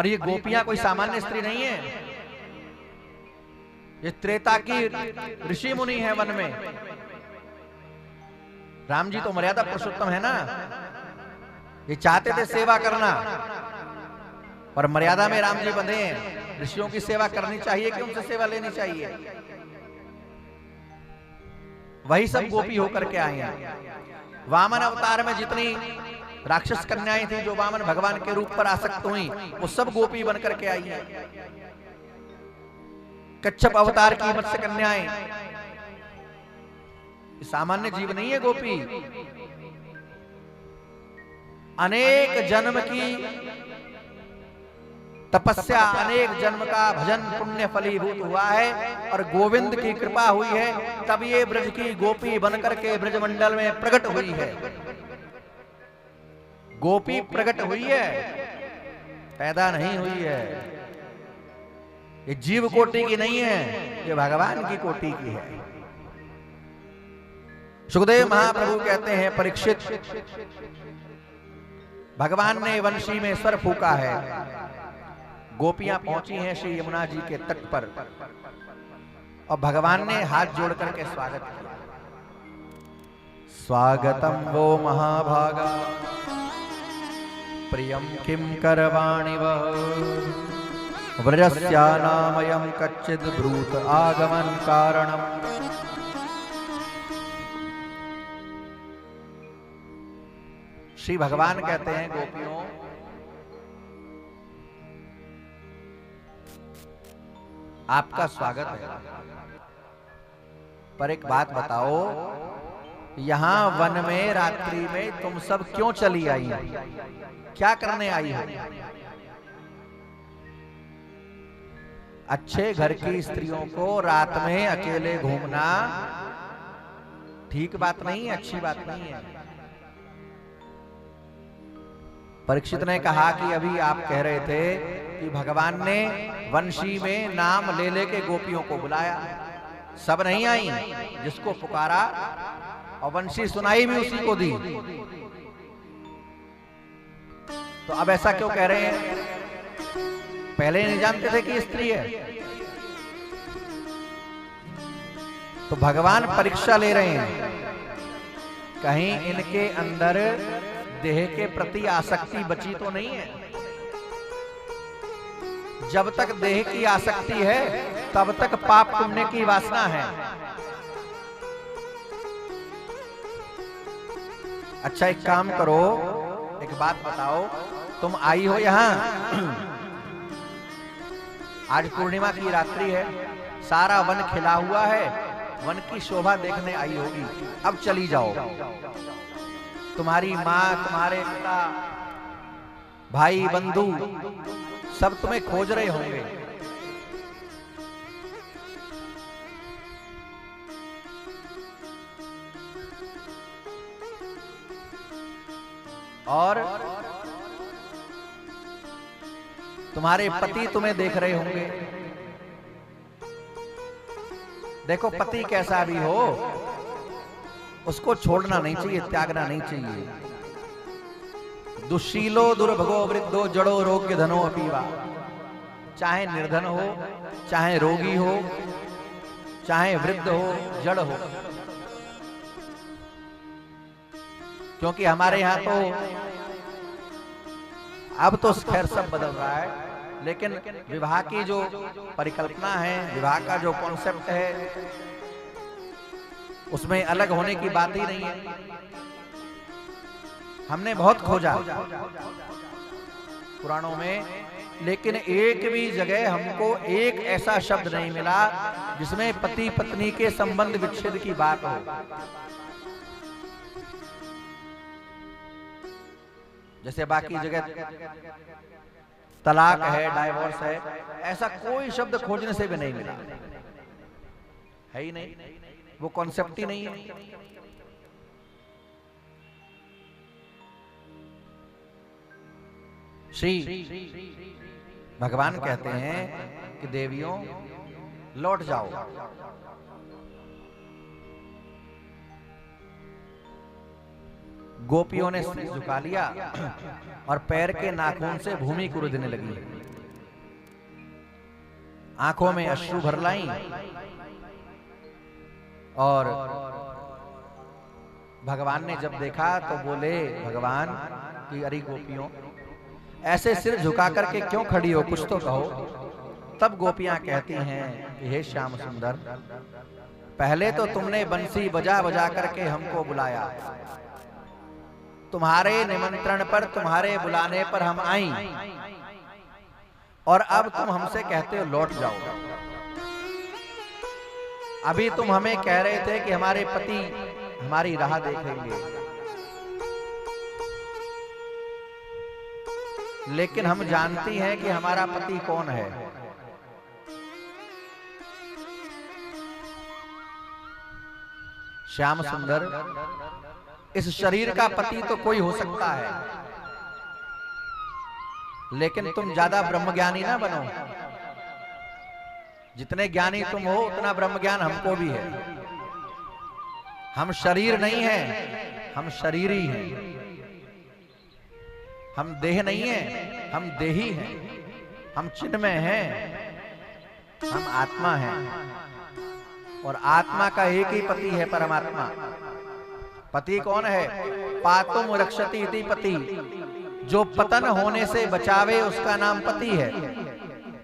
और ये गोपियां कोई सामान्य स्त्री नहीं है, ये त्रेता की ऋषि मुनि है वन में। राम जी तो मर्यादा पुरुषोत्तम है ना, ये चाहते थे सेवा करना, पर मर्यादा में राम जी बंधे हैं। ऋषियों की सेवा करनी चाहिए कि उनसे सेवा लेनी चाहिए? वही सब गोपी होकर के आए हैं। वामन अवतार में जितनी राक्षस कन्याएं थी जो वामन भगवान के रूप पर आसक्त हुई, वो सब गोपी बनकर के आई हैं। कच्छप अवतार की मत्स्य कन्याएं, सामान्य जीव नहीं है गोपी। अनेक जन्म की तपस्या, अनेक जन्म का भजन पुण्य फलीभूत हुआ है और गोविंद की कृपा हुई है, तब ये ब्रज की गोपी बनकर के ब्रजमंडल में प्रकट हुई है। गोपी प्रकट हुई है, पैदा नहीं हुई है। ये जीव कोटि की नहीं है, ये भगवान की कोटि की है। सुखदेव महाप्रभु कहते हैं, परीक्षित, भगवान ने वंशी में स्वर फूका है। गोपियां पहुंची हैं श्री यमुना जी के तट पर और भगवान ने हाथ जोड़ करके स्वागत किया। स्वागतम वो महाभागा प्रियम किम करवाणि वह व्रजस्या नामयं कच्चिद ब्रूत आगमन कारणम। श्री भगवान कहते हैं, गोपियों, आपका स्वागत है, पर एक बात बताओ, यहां वन में रात्रि में तुम सब क्यों चली आई हो? क्या करने आई हो? अच्छे घर की स्त्रियों को रात में अकेले घूमना ठीक बात नहीं है, अच्छी बात नहीं है। परीक्षित ने कहा कि अभी आप कह रहे थे कि भगवान ने वंशी में नाम ले लेके गोपियों को बुलाया, सब नहीं आई, जिसको पुकारा और वंशी सुनाई भी उसी को दी। तो अब ऐसा क्यों कह रहे हैं? पहले नहीं जानते थे कि स्त्री है? तो भगवान परीक्षा ले रहे हैं, कहीं इनके अंदर देह के प्रति आसक्ति बची तो नहीं है। जब तक देह की आसक्ति है तब तक पाप पुण्य की वासना है। अच्छा, एक काम करो, एक बात बताओ, तुम आई हो यहां, आज पूर्णिमा की रात्रि है, सारा वन खिला हुआ है, वन की शोभा देखने आई होगी। अब चली जाओ, तुम्हारी माँ, तुम्हारे पिता, भाई, बंधु सब तुम्हें खोज रहे होंगे। और तुम्हारे पति तुम्हें देख रहे होंगे। देखो, पति कैसा भी हो, उसको छोड़ना नहीं चाहिए, त्यागना नहीं चाहिए। दुशीलो दुर्भगो वृद्धो जड़ो रोग्य धनो अपीवा। चाहे निर्धन हो, चाहे रोगी हो, चाहे वृद्ध हो, जड़ हो। क्योंकि हमारे यहां तो अब तो खैर सब बदल रहा है, लेकिन विवाह की जो परिकल्पना है, विवाह का जो कॉन्सेप्ट है, उसमें अलग होने की बात ही नहीं है। हमने बहुत खोजा पुराणों में, लेकिन एक भी जगह हमको एक ऐसा शब्द नहीं मिला जिसमें पति पत्नी के संबंध विच्छेद की बात हो। जैसे बाकी जगह तलाक है, डाइवोर्स है, ऐसा कोई शब्द खोजने से भी नहीं मिला, है ही नहीं, वो कॉन्सेप्ट ही नहीं है। श्री भगवान कहते हैं कि देवियों लौट जाओ, गोपियों ने सिर झुका लिया और पैर के नाखून से भूमि को रुदने लगी। आंखों में अश्रु भर लाई और भगवान ने जब देखा तो बोले भगवान कि अरे गोपियों, ऐसे सिर झुका करके क्यों खड़ी हो, कुछ तो कहो। तब गोपियां कहती हैं कि हे श्याम सुंदर, पहले तो तुमने बंसी बजा बजा करके हमको बुलाया, तुम्हारे निमंत्रण पर, तुम्हारे बुलाने पर हम आई, और अब तुम हमसे कहते हो लौट जाओ। अभी तुम हमें कह रहे थे कि हमारे पति हमारी राह देखेंगे, लेकिन हम जानती हैं कि हमारा पति कौन है। श्याम सुंदर, इस शरीर का पति तो कोई हो सकता है, लेकिन तुम ज्यादा ब्रह्मज्ञानी ना बनो। जितने ज्ञानी तुम हो उतना ब्रह्म ज्ञान हमको भी है। हम शरीर नहीं हैं, हम शरीरी हैं। हम देह नहीं हैं, हम देही हैं। हम चिन्मय हैं, हम आत्मा हैं। और आत्मा का एक ही पति है, परमात्मा। पति कौन है? पातुम रक्षति इति पति। जो पतन होने से बचावे उसका नाम पति है।